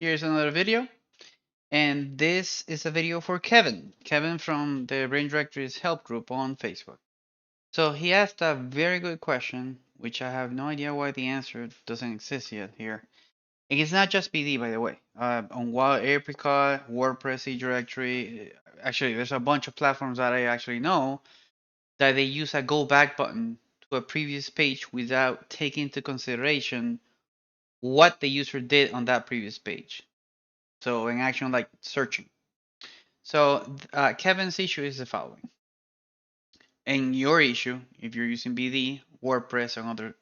Here's another video, and this is a video for Kevin. Kevin from the Brain Directories help group on Facebook. So he asked a very good question, which I have no idea why the answer doesn't exist yet here. And it's not just BD, by the way. On Wild Apricot, WordPress eDirectory, actually, there's a bunch of platforms that I actually know that they use a go back button to a previous page without taking into consideration what the user did on that previous page. So in action like searching. So Kevin's issue is the following. And your issue, if you're using BD, WordPress, and other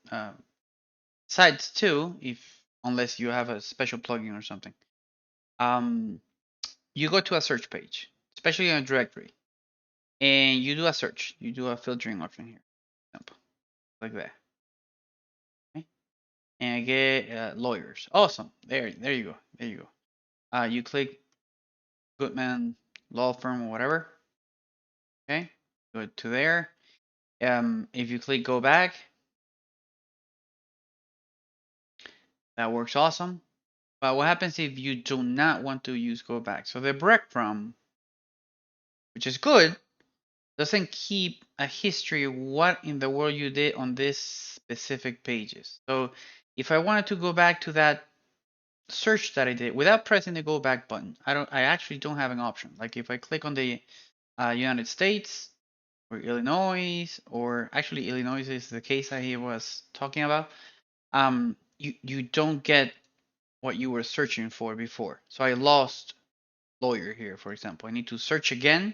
sites too, if unless you have a special plugin or something, you go to a search page, especially on a directory, and you do a search. You do a filtering option here, example, like that. Okay? And I get lawyers. Awesome. There you go. There you go. You click Goodman Law Firm or whatever. Okay, go to there. If you click go back, that works awesome. But what happens if you do not want to use go back? So the breadcrumb, which is good, doesn't keep a history of what in the world you did on this specific pages. So if I wanted to go back to that search that I did without pressing the go back button, I actually don't have an option. Like if I click on the United States or Illinois, or actually Illinois is the case I was talking about, you don't get what you were searching for before. So I lost lawyer here, for example. I need to search again.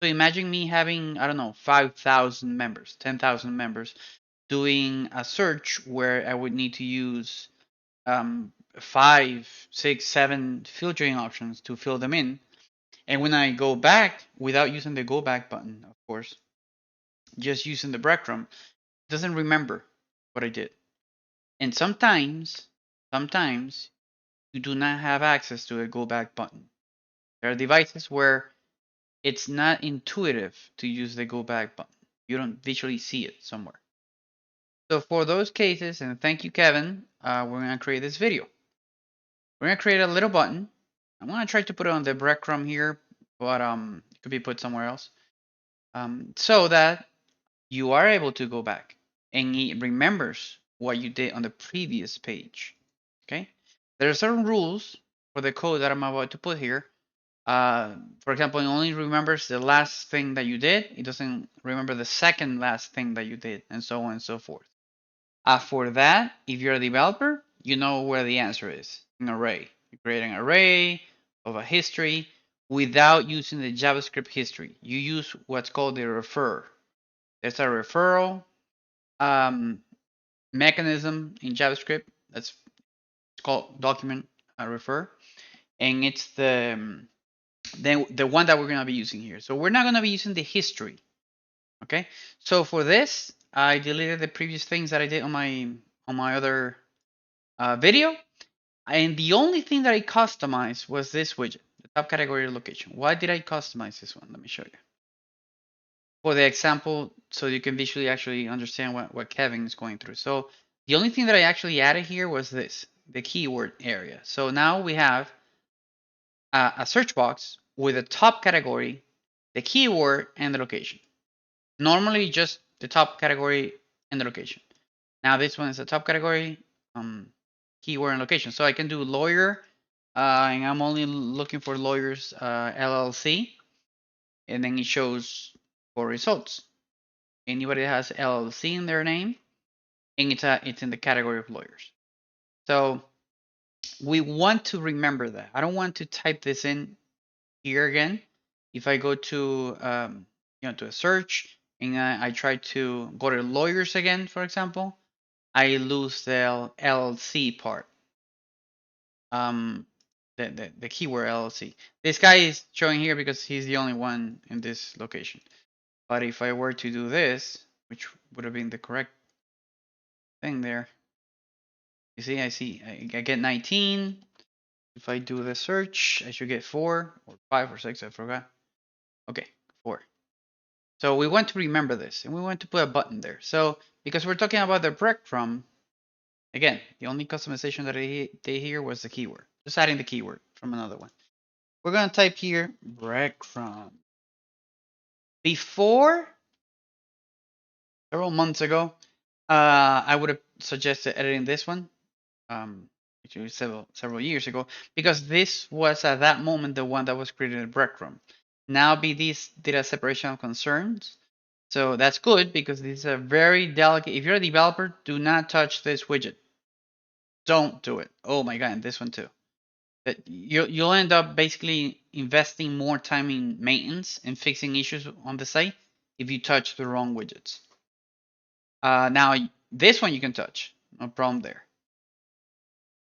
So imagine me having, I don't know, 5,000 members, 10,000 members, doing a search where I would need to use 5, 6, 7 filtering options to fill them in. And when I go back, without using the go back button, of course, just using the breadcrumb, it doesn't remember what I did. And sometimes you do not have access to a go back button. There are devices where it's not intuitive to use the go back button. You don't visually see it somewhere. So for those cases, and thank you, Kevin, we're going to create this video. We're going to create a little button. I'm going to try to put it on the breadcrumb here, but it could be put somewhere else. So that you are able to go back and it remembers what you did on the previous page. Okay? There are certain rules for the code that I'm about to put here. For example, it only remembers the last thing that you did. It doesn't remember the second last thing that you did, and so on and so forth. For that, if you're a developer, you know where the answer is. An array. You create an array of a history without using the JavaScript history. You use what's called the refer. There's a referral mechanism in JavaScript. That's called document refer, and it's the one that we're going to be using here. So we're not going to be using the history. Okay. So for this, I deleted the previous things that I did on my other video, and the only thing that I customized was this widget, the top category location. Why did I customize this one? Let me show you. For the example, so you can visually actually understand what Kevin is going through. So the only thing that I actually added here was this, the keyword area. So now we have a search box with a top category, the keyword, and the location. Normally just the top category and the location. Now this one is the top category, keyword, and location. So I can do lawyer, and I'm only looking for lawyers LLC, and then it shows for results. Anybody that has LLC in their name, and it's in the category of lawyers. So we want to remember that. I don't want to type this in here again. If I go to to a search and I try to go to lawyers again, for example, I lose the LLC part. The keyword LLC. This guy is showing here because he's the only one in this location. But if I were to do this, which would have been the correct thing there, you see, I get 19. If I do the search, I should get 4 or 5 or 6, I forgot. Okay, 4. So we want to remember this, and we want to put a button there. So because we're talking about the breadcrumb, again, the only customization that they here was the keyword. Just adding the keyword from another one. We're gonna type here breadcrumb. Before, several months ago, I would have suggested editing this one, actually several years ago, because this was at that moment the one that was created in breadcrumb. Now BD's did a separation of concerns, so that's good because this is a very delicate. If you're a developer, do not touch this widget. Don't do it. Oh my god, and this one too. That you'll end up basically investing more time in maintenance and fixing issues on the site if you touch the wrong widgets. Now this one you can touch, no problem there.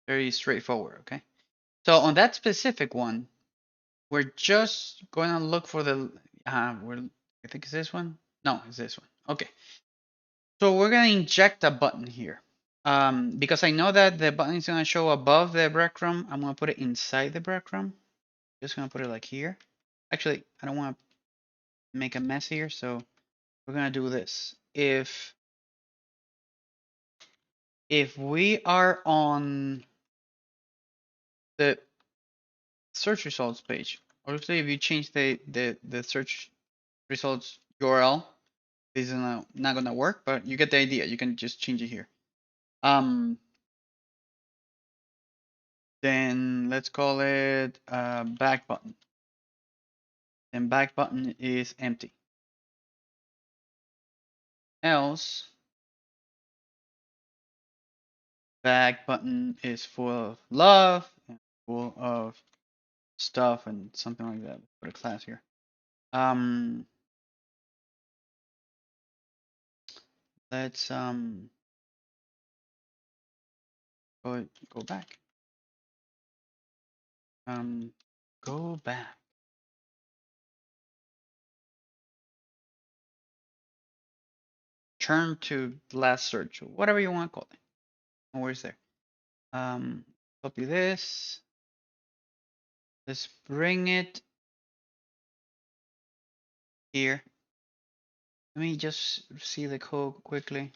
Very straightforward. Okay. So on that specific one, we're just going to look for the. I think it's this one. No, it's this one. Okay. So we're going to inject a button here. Because I know that the button is going to show above the breadcrumb, I'm going to put it inside the breadcrumb. Just going to put it like here. Actually, I don't want to make a mess here, so we're going to do this. If we are on the search results page, obviously if you change the search results URL, this is not going to work, but you get the idea. You can just change it here. Then let's call it back button. And back button is empty. Else, back button is full of love and full of stuff and something like that. Put a class here. Let's go back. Go back. Turn to last search, whatever you want to call it. No worries there. Copy this. Let's bring it here. Let me just see the code quickly.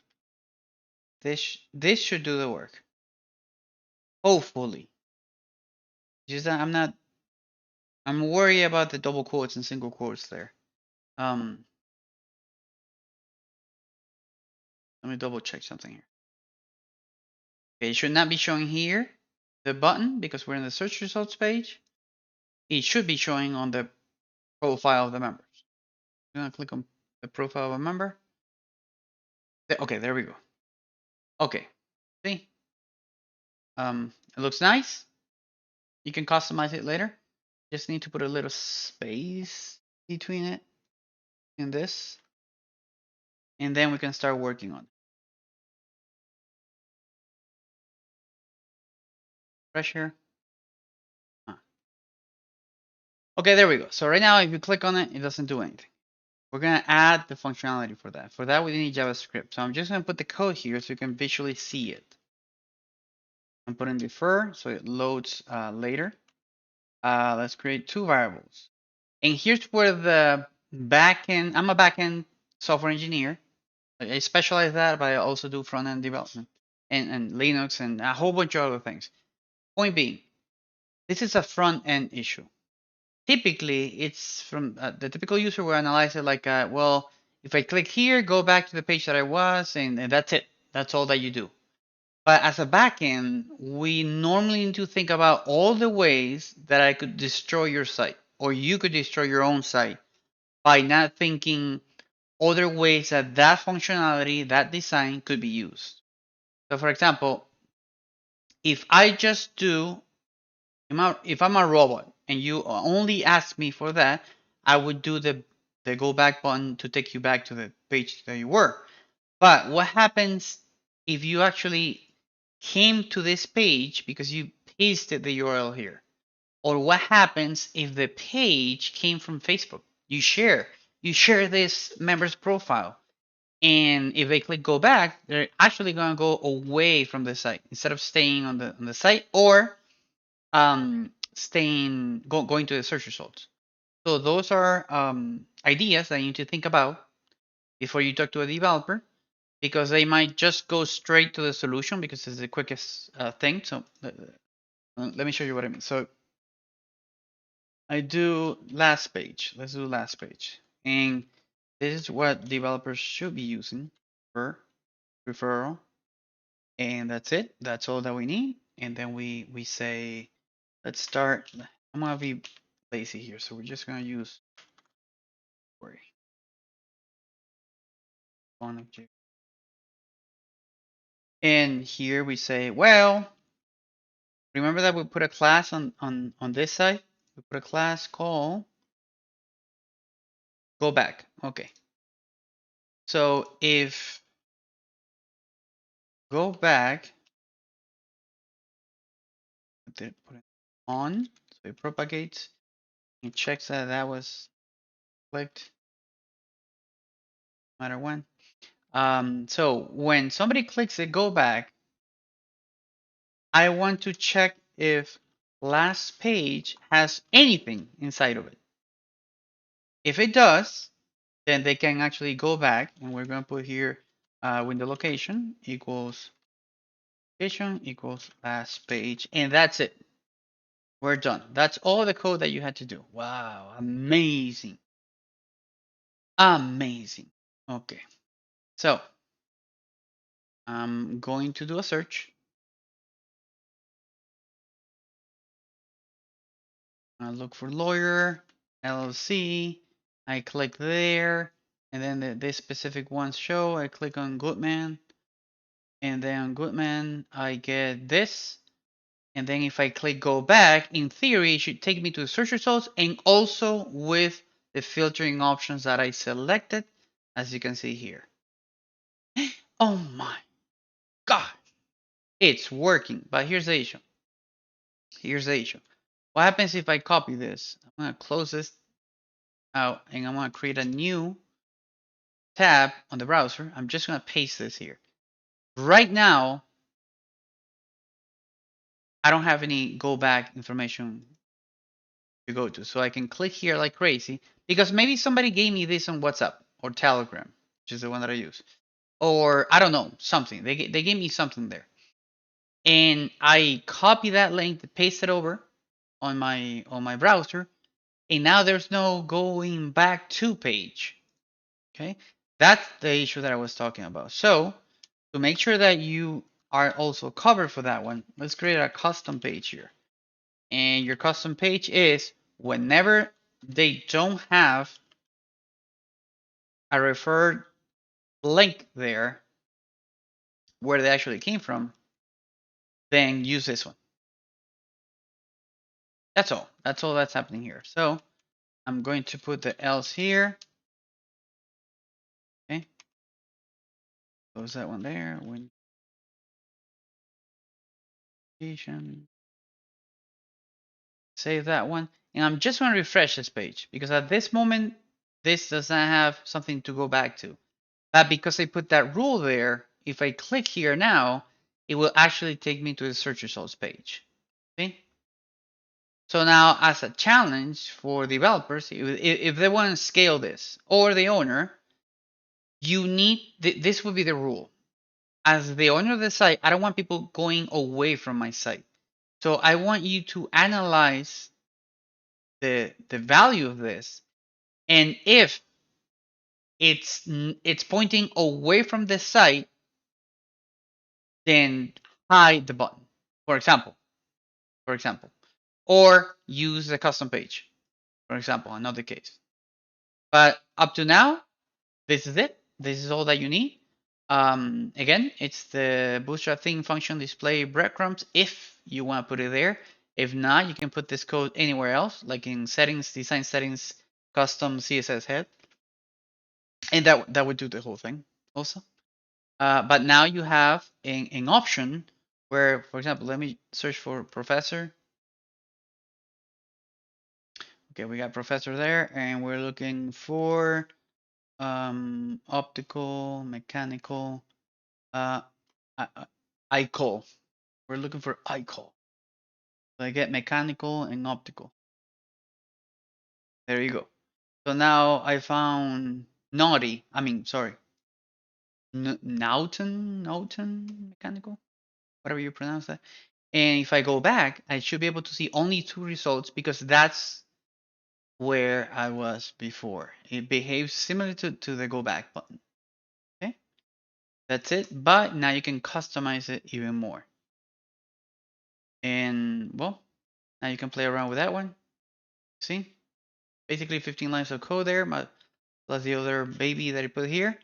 This should do the work. Hopefully. Just that I'm worried about the double quotes and single quotes there. Let me double check something here. Okay, it should not be showing here, the button, because we're in the search results page. It should be showing on the profile of the members. I'm gonna click on the profile of a member. Okay, there we go. Okay, see? It looks nice. You can customize it later. Just need to put a little space between it and this. And then we can start working on it. Pressure. Okay, there we go. So right now, if you click on it, it doesn't do anything. We're going to add the functionality for that. For that, we need JavaScript. So I'm just going to put the code here so you can visually see it. I'm putting defer so it loads later. Let's create two variables. And here's where the backend, I'm a backend software engineer. I specialize that, but I also do front-end development and Linux and a whole bunch of other things. Point being, this is a front-end issue. Typically, it's from the typical user will analyze it like, well, if I click here, go back to the page that I was, and that's it. That's all that you do. But as a backend, we normally need to think about all the ways that I could destroy your site, or you could destroy your own site by not thinking other ways that that functionality, that design could be used. So for example, if I just do, if I'm a robot and you only ask me for that, I would do the go back button to take you back to the page that you were. But what happens if you actually came to this page because you pasted the URL here? Or what happens if the page came from Facebook? You share this member's profile. And if they click go back, they're actually going to go away from the site instead of staying on the site or going to the search results. So those are ideas that you need to think about before you talk to a developer, because they might just go straight to the solution because it's the quickest thing. So Let me show you what I mean. So I do last page. Let's do last page. And this is what developers should be using for referral. And that's it. That's all that we need. And then we say, let's start. I'm gonna be lazy here, so we're just gonna use query on object. And here we say, well, remember that we put a class on this side? We put a class called go back. Okay. So if go back, put it on, so it propagates. It checks that that was clicked, no matter when. So when somebody clicks it, go back, I want to check if last page has anything inside of it. If it does, then they can actually go back, and we're going to put here window location equals last page, and that's it. We're done. That's all the code that you had to do. Wow, amazing. Amazing. Okay, so I'm going to do a search. I look for lawyer, LLC. I click there, and then this specific ones show. I click on Goodman, and then on Goodman, I get this. And then if I click go back, in theory, it should take me to the search results and also with the filtering options that I selected, as you can see here. Oh my God, it's working. But here's the issue. Here's the issue. What happens if I copy this? I'm going to close this out and I'm going to create a new tab on the browser. I'm just going to paste this here. Right now, I don't have any go back information to go to. So I can click here like crazy because maybe somebody gave me this on WhatsApp or Telegram, which is the one that I use. Or I don't know, something. They gave me something there. And I copy that link, paste it over on my browser, and now there's no going back to page. Okay? That's the issue that I was talking about. So to make sure that you are also covered for that one, let's create a custom page here. And your custom page is whenever they don't have a referred link there where they actually came from, then use this one. That's all. That's all that's happening here. So I'm going to put the else here. Okay. Close that one there. When save that one. And I'm just going to refresh this page because at this moment, this does not have something to go back to. But because I put that rule there, if I click here now, it will actually take me to the search results page. Okay. So now as a challenge for developers, if they want to scale this or the owner, you need, this would be the rule. As the owner of the site, I don't want people going away from my site. So I want you to analyze the value of this. And if it's pointing away from the site, then hide the button, for example, or use the custom page, for example, another case. But up to now, this is it. This is all that you need. Again, it's the bootstrap theme function display breadcrumbs if you want to put it there. If not, you can put this code anywhere else, like in settings, design settings, custom CSS head, and that would do the whole thing also. But now you have an option where, for example, let me search for professor. Okay, we got professor there, and we're looking for optical, mechanical, uh, ICOL. We're looking for ICOL. So I get mechanical and optical. There you go. So now I found naughty. I mean, sorry, Naughton mechanical, whatever you pronounce that. And if I go back, I should be able to see only 2 results because that's where I was before. It behaves similar to the go back button. Okay, that's it. But now you can customize it even more. And well, now you can play around with that one. See, basically 15 lines of code there, plus the other baby that I put here.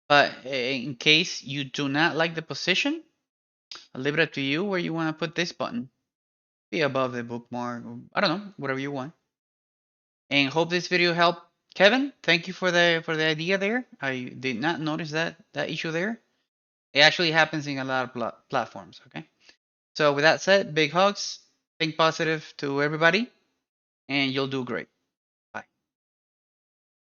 But in case you do not like the position, I'll leave it up to you where you want to put this button. Be above the bookmark, or, I don't know, whatever you want. And hope this video helped. Kevin, thank you for the idea there. I did not notice that issue there. It actually happens in a lot of platforms. Okay. So with that said, big hugs. Think positive to everybody, and you'll do great.